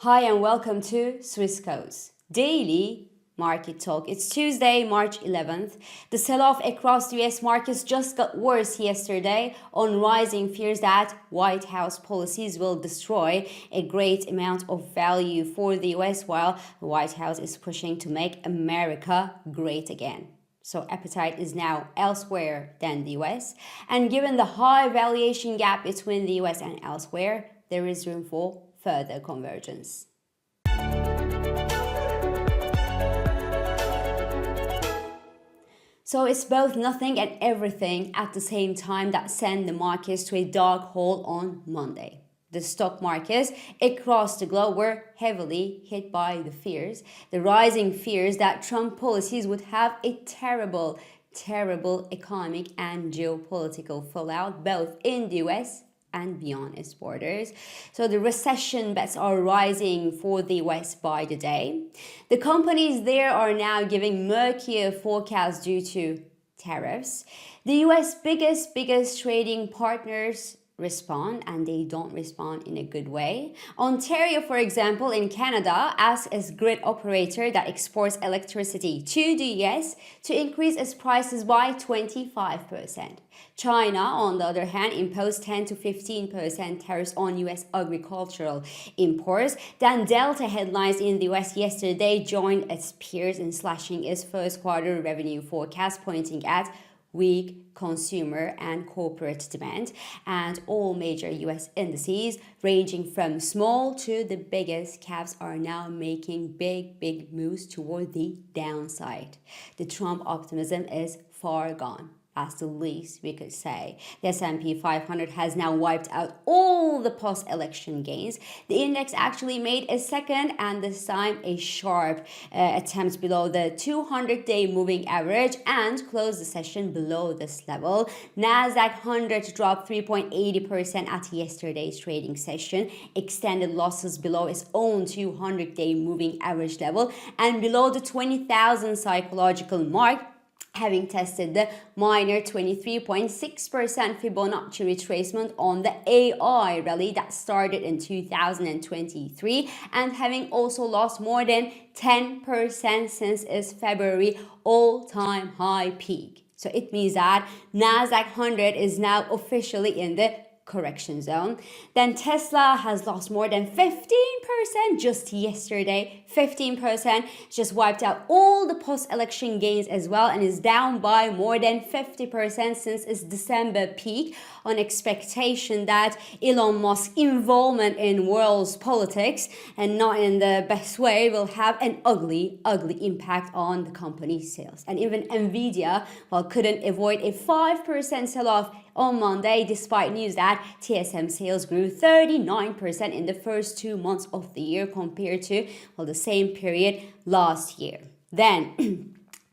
Hi and welcome to Swissquote's Daily Market Talk. It's Tuesday, March 11th. The sell-off across the US markets just got worse yesterday on rising fears that White House policies will destroy a great amount of value for the US while the White House is pushing to make America great again. So appetite is now elsewhere than the US. And given the high valuation gap between the US and elsewhere, there is room for further convergence. So it's both nothing and everything at the same time that sent the markets to a dark hole on Monday. The stock markets across the globe were heavily hit by the rising fears that Trump policies would have a terrible economic and geopolitical fallout both in the US and beyond its borders. So the recession bets are rising for the West by the day. The companies there are now giving murkier forecasts due to tariffs. The US biggest trading partners respond, and they don't respond in a good way. Ontario, for example, in Canada, asks its grid operator that exports electricity to the US to increase its prices by 25%. China, on the other hand, imposed 10 to 15% tariffs on US agricultural imports. Then Delta headlines in the US yesterday joined its peers in slashing its first quarter revenue forecast, pointing at weak consumer and corporate demand, and all major US indices ranging from small to the biggest caps are now making big moves toward the downside. The Trump optimism is far gone. That's the least we could say. The S&P 500 has now wiped out all the post-election gains. The index actually made a second and this time a sharp attempt below the 200-day moving average and closed the session below this level. Nasdaq 100 dropped 3.80% at yesterday's trading session, extended losses below its own 200-day moving average level and below the 20,000 psychological mark, having tested the minor 23.6% Fibonacci retracement on the AI rally that started in 2023 and having also lost more than 10% since its February all-time high peak. So it means that Nasdaq 100 is now officially in the correction zone. Then Tesla has lost more than 15% just yesterday. 15% just wiped out all the post-election gains as well and is down by more than 50% since its December peak on expectation that Elon Musk's involvement in world's politics, and not in the best way, will have an ugly impact on the company's sales. And even Nvidia, couldn't avoid a 5% sell-off on Monday, despite news that TSM sales grew 39% in the first 2 months of the year compared to the same period last year. Then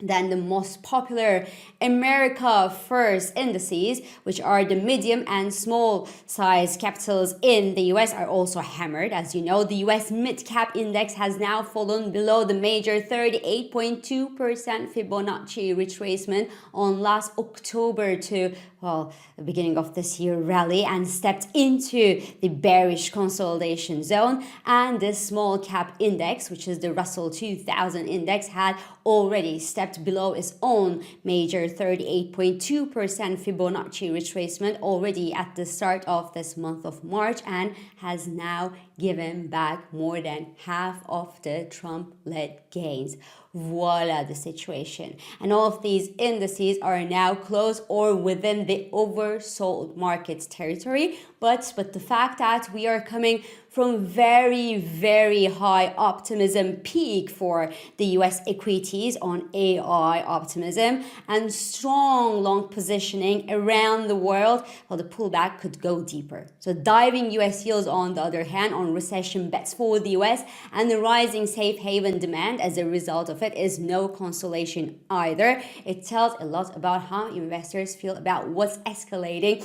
the most popular America First indices, which are the medium and small size capitals in the US, are also hammered. As you know, the US mid-cap index has now fallen below the major 38.2% Fibonacci retracement on last October to the beginning of this year rally and stepped into the bearish consolidation zone. And the small cap index, which is the Russell 2000 index, had already stepped below its own major 38.2% Fibonacci retracement already at the start of this month of March and has now given back more than half of the Trump-led gains. Voila, the situation. And all of these indices are now close or within the oversold market territory. But the fact that we are coming from very high optimism peak for the US equities on AI optimism and strong long positioning around the world, the pullback could go deeper. So diving US yields, on the other hand, on recession bets for the US and the rising safe haven demand as a result of it is no consolation either. It tells a lot about how investors feel about what's escalating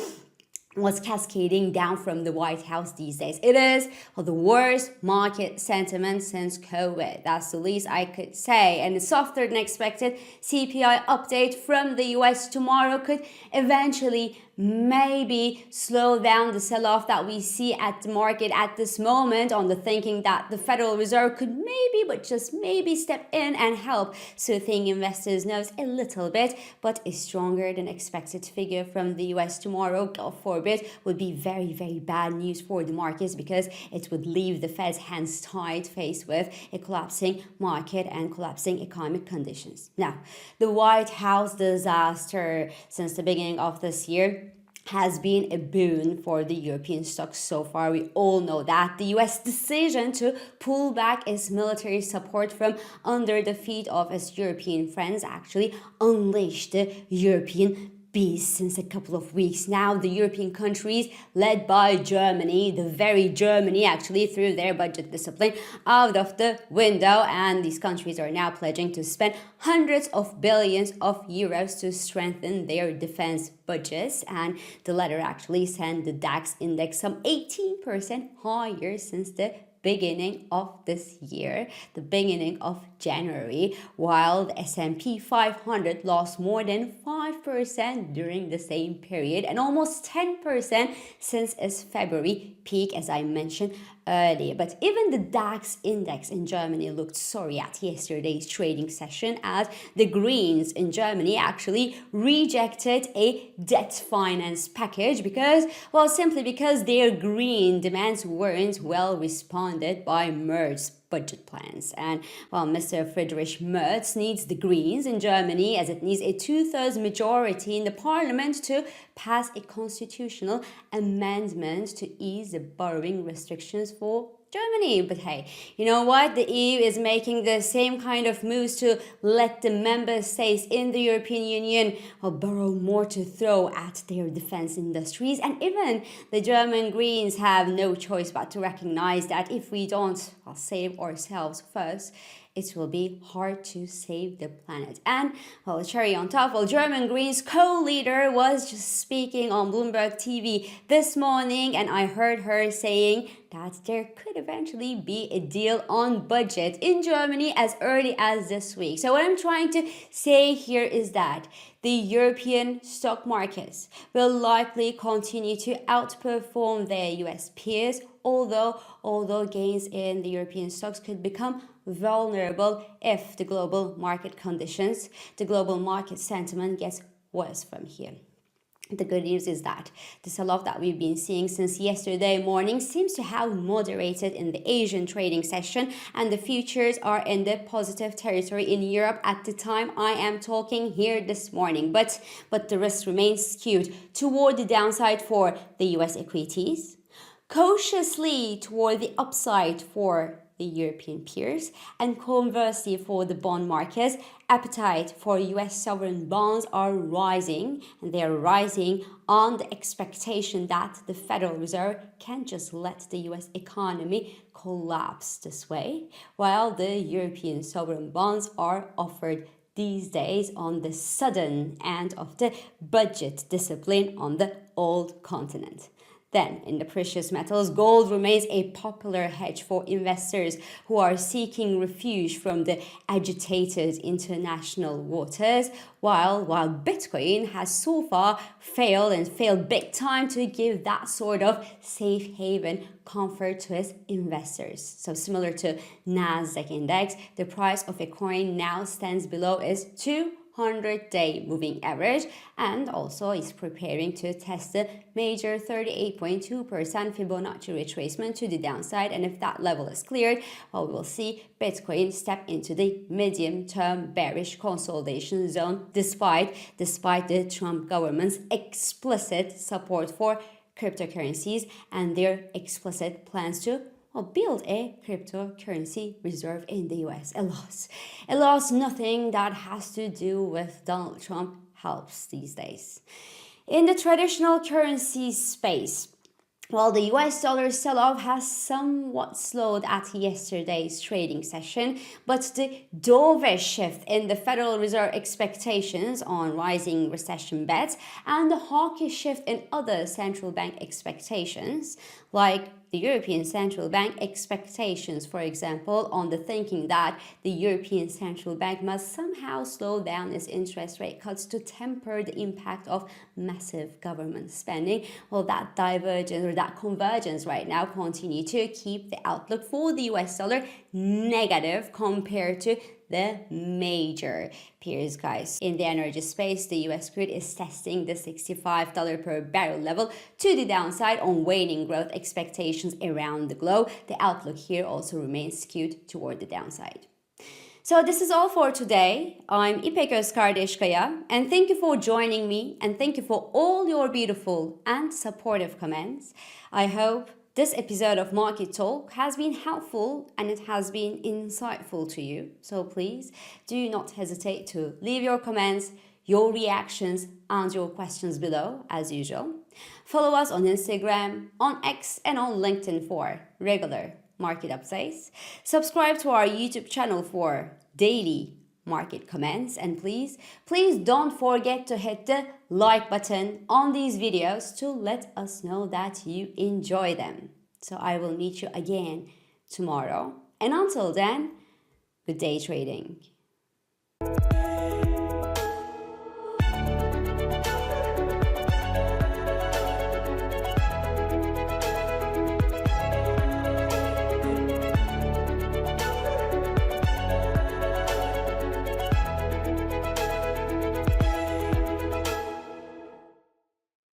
what's cascading down from the White House these days. It is the worst market sentiment since COVID. That's the least I could say. And a softer than expected CPI update from the US tomorrow could eventually maybe slow down the sell-off that we see at the market at this moment, on the thinking that the Federal Reserve could maybe, but just maybe, step in and help soothing investors' nerves a little bit. But a stronger than expected figure from the US tomorrow, God forbid, would be very, very bad news for the markets, because it would leave the Fed's hands tied, faced with a collapsing market and collapsing economic conditions. Now, the White House disaster since the beginning of this year has been a boon for the European stocks so far. We all know that the US decision to pull back its military support from under the feet of its European friends actually unleashed the European beast since a couple of weeks now. The European countries, led by Germany, the very Germany actually threw their budget discipline out of the window, and these countries are now pledging to spend hundreds of billions of euros to strengthen their defense budgets. And the latter actually sent the DAX index some 18% higher since the beginning of this year, the beginning of January, while the S&P 500 lost more than 5% during the same period, and almost 10% since its February peak, as I mentioned earlier. But even the DAX index in Germany looked sorry at yesterday's trading session, as the Greens in Germany actually rejected a debt finance package because, well, simply because their green demands weren't well responded by Merz budget plans. And well, Mr. Friedrich Merz needs the Greens in Germany, as it needs a 2/3 majority in the parliament to pass a constitutional amendment to ease the borrowing restrictions for Germany. But hey, you know what? The EU is making the same kind of moves to let the member states in the European Union borrow more to throw at their defense industries. And even the German Greens have no choice but to recognize that if we don't save ourselves first, it will be hard to save the planet. And well, cherry on top, well, German Greens co-leader was just speaking on Bloomberg TV this morning, and I heard her saying that there could eventually be a deal on budget in Germany as early as this week. So what I'm trying to say here is that the European stock markets will likely continue to outperform their US peers, although gains in the European stocks could become vulnerable if the global market conditions, the global market sentiment gets worse from here. The good news is that the sell-off that we've been seeing since yesterday morning seems to have moderated in the Asian trading session, and the futures are in the positive territory in Europe at the time I am talking here this morning. But the risk remains skewed toward the downside for the US equities, cautiously toward the upside for the European peers, and conversely for the bond markets, appetite for US sovereign bonds are rising, and they are rising on the expectation that the Federal Reserve can't just let the US economy collapse this way, while the European sovereign bonds are offered these days on the sudden end of the budget discipline on the old continent. Then, in the precious metals, gold remains a popular hedge for investors who are seeking refuge from the agitated international waters, while Bitcoin has so far failed big time to give that sort of safe haven comfort to its investors. So similar to Nasdaq index, the price of a coin now stands below its 200-day moving average, and also is preparing to test the major 38.2% Fibonacci retracement to the downside. And if that level is cleared, well, we will see Bitcoin step into the medium-term bearish consolidation zone, despite the Trump government's explicit support for cryptocurrencies and their explicit plans to build a cryptocurrency reserve in the US. Alas, nothing that has to do with Donald Trump helps these days. In the traditional currency space, While the US dollar sell-off has somewhat slowed at yesterday's trading session, but the dovish shift in the Federal Reserve expectations on rising recession bets and the hawkish shift in other central bank expectations, like the European Central Bank expectations, for example, on the thinking that the European Central Bank must somehow slow down its interest rate cuts to temper the impact of massive government spending. Well, that divergence or that convergence right now continue to keep the outlook for the US dollar negative compared to the major peers, guys. In the energy space, the US crude is testing the $65 per barrel level to the downside on waning growth expectations around the globe. The outlook here also remains skewed toward the downside. So this is all for today. I'm İpek Özkardeşkaya, and thank you for joining me, and thank you for all your beautiful and supportive comments. I hope this episode of Market Talk has been helpful and it has been insightful to you. So please do not hesitate to leave your comments, your reactions, and your questions below as usual. Follow us on Instagram, on X, and on LinkedIn for regular market updates. Subscribe to our YouTube channel for daily market comments, and please don't forget to hit the like button on these videos to let us know that you enjoy them. So I will meet you again tomorrow, and until then, good day trading.